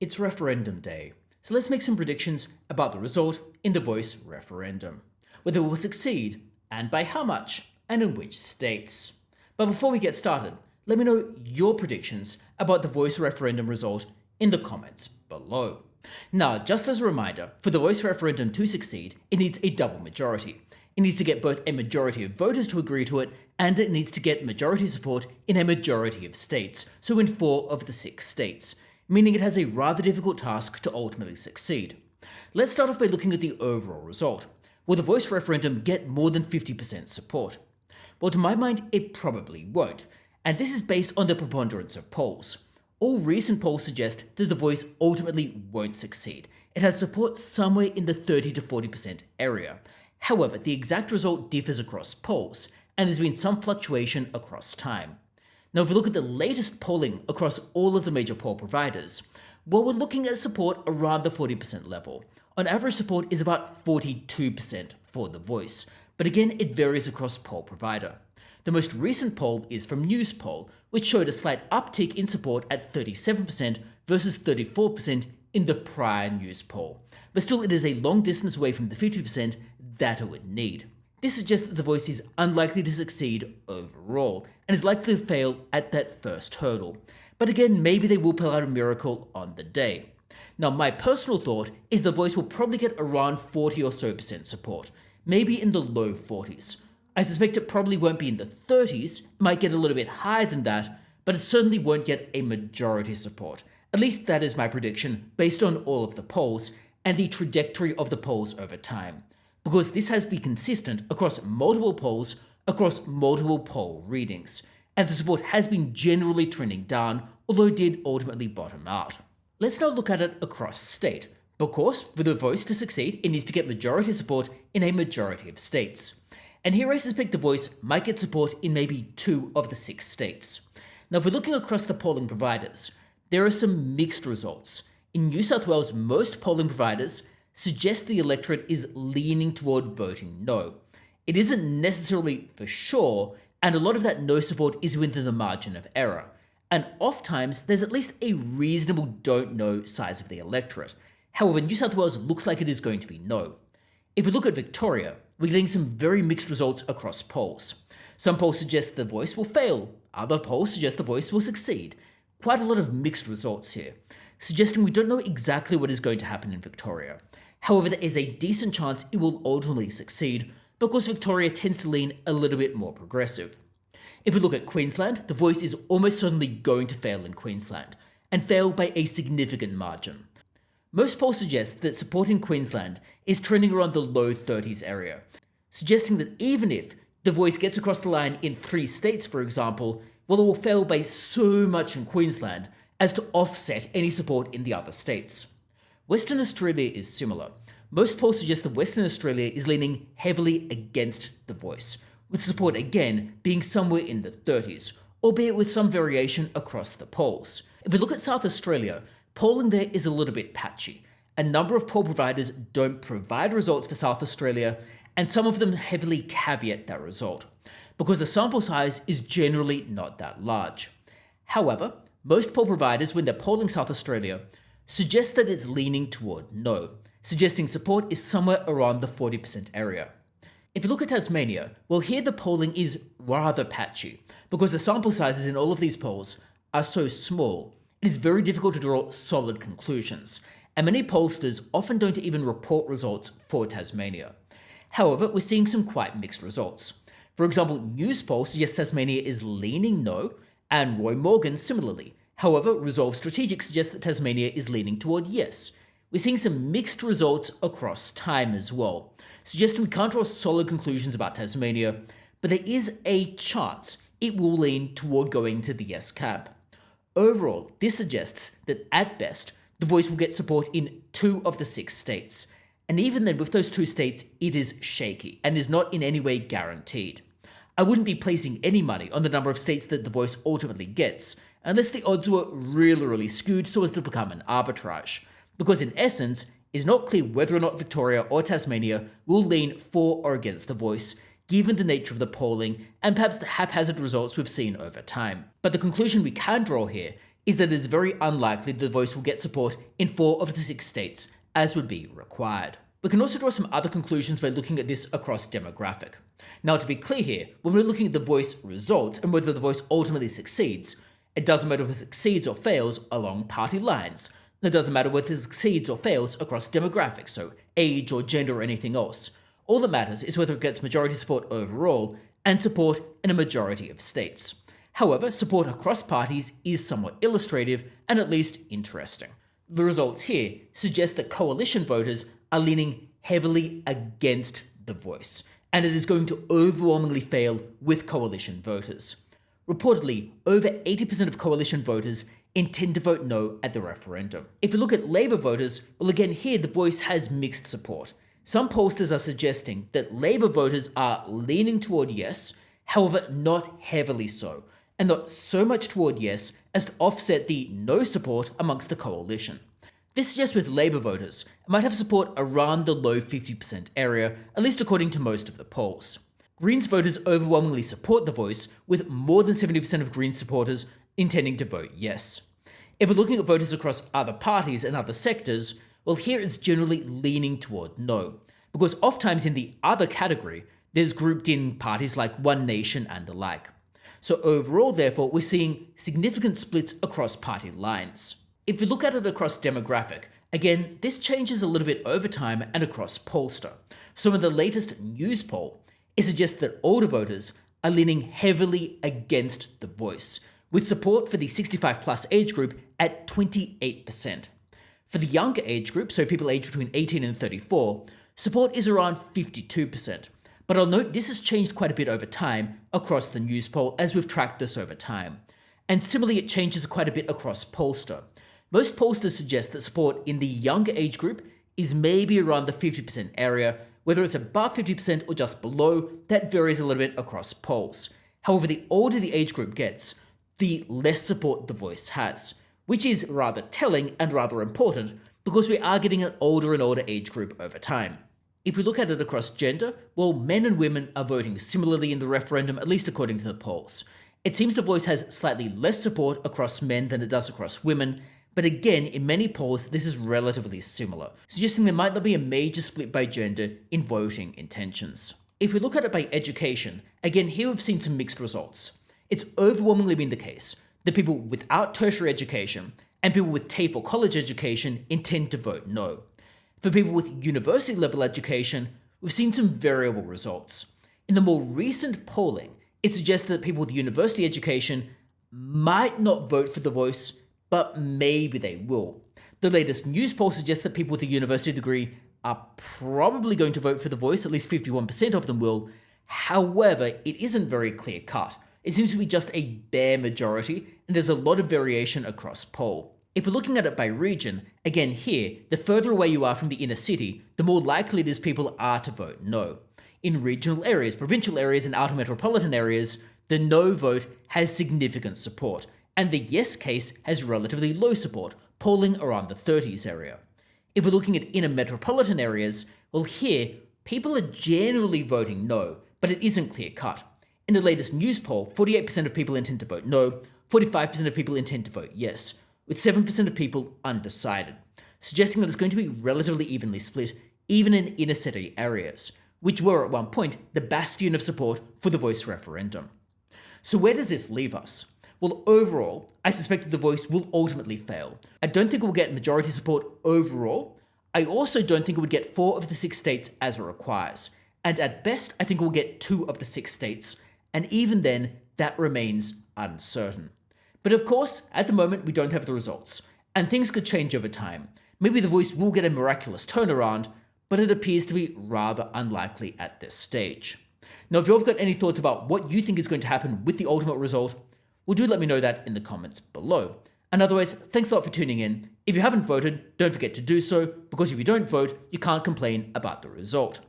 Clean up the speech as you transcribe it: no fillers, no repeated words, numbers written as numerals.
It's referendum day, so let's make some predictions about the result in the voice referendum, whether it will succeed, and by how much, and in which states. But before we get started, let me know your predictions about the voice referendum result in the comments below. Now, just as a reminder, for the voice referendum to succeed, it needs a double majority. It needs to get both a majority of voters to agree to it, and it needs to get majority support in a majority of states, so in 4 of the 6 states, meaning it has a rather difficult task to ultimately succeed. Let's start off by looking at the overall result. Will the voice referendum get more than 50% support? Well, to my mind, it probably won't, and this is based on the preponderance of polls. All recent polls suggest that the voice ultimately won't succeed. It has support somewhere in the 30 to 40% area. However, the exact result differs across polls, and there's been some fluctuation across time. Now, if we look at the latest polling across all of the major poll providers, well, we're looking at support around the 40% level. On average, support is about 42% for the voice, but again, it varies across poll provider. The most recent poll is from Newspoll, which showed a slight uptick in support at 37% versus 34% in the prior Newspoll. But still, it is a long distance away from the 50% that it would need. This suggests that the voice is unlikely to succeed overall, and is likely to fail at that first hurdle. But again, maybe they will pull out a miracle on the day. Now, my personal thought is the voice will probably get around 40 or so percent support, maybe in the low 40s. I suspect it probably won't be in the 30s, it might get a little bit higher than that, but it certainly won't get a majority support. At least that is my prediction based on all of the polls and the trajectory of the polls over time. Because this has been consistent across multiple polls, across multiple poll readings, and the support has been generally trending down, although it did ultimately bottom out. Let's now look at it across state, because for the voice to succeed, it needs to get majority support in a majority of states. And here I suspect the voice might get support in maybe 2 of the 6 states. Now, if we're looking across the polling providers, there are some mixed results. In New South Wales, most polling providers suggest the electorate is leaning toward voting no. It isn't necessarily for sure, and a lot of that no support is within the margin of error. And oftentimes, there's at least a reasonable don't know size of the electorate. However, New South Wales looks like it is going to be no. If we look at Victoria, we're getting some very mixed results across polls. Some polls suggest the voice will fail, other polls suggest the voice will succeed. Quite a lot of mixed results here, suggesting we don't know exactly what is going to happen in Victoria. However, there is a decent chance it will ultimately succeed because Victoria tends to lean a little bit more progressive. If we look at Queensland, the voice is almost certainly going to fail in Queensland, and fail by a significant margin. Most polls suggest that support in Queensland is trending around the low 30s area, suggesting that even if the voice gets across the line in 3 states, for example, well, it will fail by so much in Queensland as to offset any support in the other states. Western Australia is similar. Most polls suggest that Western Australia is leaning heavily against the voice, with support again being somewhere in the 30s, albeit with some variation across the polls. If we look at South Australia, polling there is a little bit patchy. A number of poll providers don't provide results for South Australia, and some of them heavily caveat that result, because the sample size is generally not that large. However, most poll providers, when they're polling South Australia, suggest that it's leaning toward no, suggesting support is somewhere around the 40% area. If you look at Tasmania, well, here the polling is rather patchy, because the sample sizes in all of these polls are so small, it is very difficult to draw solid conclusions, and many pollsters often don't even report results for Tasmania. However, we're seeing some quite mixed results. For example, Newspoll suggests Tasmania is leaning no, and Roy Morgan similarly. However, Resolve Strategic suggests that Tasmania is leaning toward yes. We're seeing some mixed results across time as well, suggesting we can't draw solid conclusions about Tasmania, but there is a chance it will lean toward going to the yes camp. Overall, this suggests that at best, the voice will get support in 2 of the 6 states. And even then, with those 2 states, it is shaky and is not in any way guaranteed. I wouldn't be placing any money on the number of states that the voice ultimately gets, unless the odds were really skewed so as to become an arbitrage. Because in essence, it's not clear whether or not Victoria or Tasmania will lean for or against the voice, given the nature of the polling and perhaps the haphazard results we've seen over time. But the conclusion we can draw here is that it is very unlikely the voice will get support in 4 of the 6 states, as would be required. We can also draw some other conclusions by looking at this across demographic. Now, to be clear here, when we're looking at the voice results and whether the voice ultimately succeeds, it doesn't matter if it succeeds or fails along party lines. It doesn't matter whether it succeeds or fails across demographics, so age or gender or anything else. All that matters is whether it gets majority support overall and support in a majority of states. However, support across parties is somewhat illustrative and at least interesting. The results here suggest that coalition voters are leaning heavily against the voice, and it is going to overwhelmingly fail with coalition voters. Reportedly, over 80% of coalition voters intend to vote no at the referendum. If you look at Labour voters, well, again here the voice has mixed support. Some pollsters are suggesting that Labour voters are leaning toward yes, however not heavily so, and not so much toward yes as to offset the no support amongst the coalition. This suggests with Labour voters, it might have support around the low 50% area, at least according to most of the polls. Greens voters overwhelmingly support the voice, with more than 70% of Greens supporters intending to vote yes. If we're looking at voters across other parties and other sectors, well, here it's generally leaning toward no, because oftentimes in the other category, there's grouped in parties like One Nation and the like. So overall, therefore, we're seeing significant splits across party lines. If we look at it across demographic, again, this changes a little bit over time and across pollster. So in the latest news poll, it suggests that older voters are leaning heavily against the voice, with support for the 65 plus age group at 28%. For the younger age group, so people aged between 18 and 34, support is around 52%. But I'll note this has changed quite a bit over time across the news poll as we've tracked this over time. And similarly, it changes quite a bit across pollster. Most pollsters suggest that support in the younger age group is maybe around the 50% area. Whether it's above 50% or just below, that varies a little bit across polls. However, the older the age group gets, the less support the voice has, which is rather telling and rather important because we are getting an older and older age group over time. If we look at it across gender, well, men and women are voting similarly in the referendum, at least according to the polls. It seems the voice has slightly less support across men than it does across women, but again, in many polls, this is relatively similar, suggesting there might not be a major split by gender in voting intentions. If we look at it by education, again, here we've seen some mixed results. It's overwhelmingly been the case that people without tertiary education and people with TAFE or college education intend to vote no. For people with university level education, we've seen some variable results. In the more recent polling, it suggests that people with university education might not vote for the voice, but maybe they will. The latest news poll suggests that people with a university degree are probably going to vote for the voice, at least 51% of them will. However, it isn't very clear cut. It seems to be just a bare majority, and there's a lot of variation across poll. If we're looking at it by region, again here, the further away you are from the inner city, the more likely it is people are to vote no. In regional areas, provincial areas, and outer metropolitan areas, the no vote has significant support, and the yes case has relatively low support, polling around the 30s area. If we're looking at inner metropolitan areas, well here, people are generally voting no, but it isn't clear cut. In the latest news poll, 48% of people intend to vote no, 45% of people intend to vote yes, with 7% of people undecided, suggesting that it's going to be relatively evenly split even in inner city areas, which were at one point the bastion of support for the voice referendum. So where does this leave us? Well, overall, I suspect that the voice will ultimately fail. I don't think it will get majority support overall. I also don't think it would get 4 of the 6 states as it requires. And at best, I think it will get 2 of the 6 states. And even then, that remains uncertain. But of course, at the moment, we don't have the results. And things could change over time. Maybe the voice will get a miraculous turnaround, but it appears to be rather unlikely at this stage. Now, if you've got any thoughts about what you think is going to happen with the ultimate result, well, do let me know that in the comments below. And otherwise, thanks a lot for tuning in. If you haven't voted, don't forget to do so, because if you don't vote, you can't complain about the result.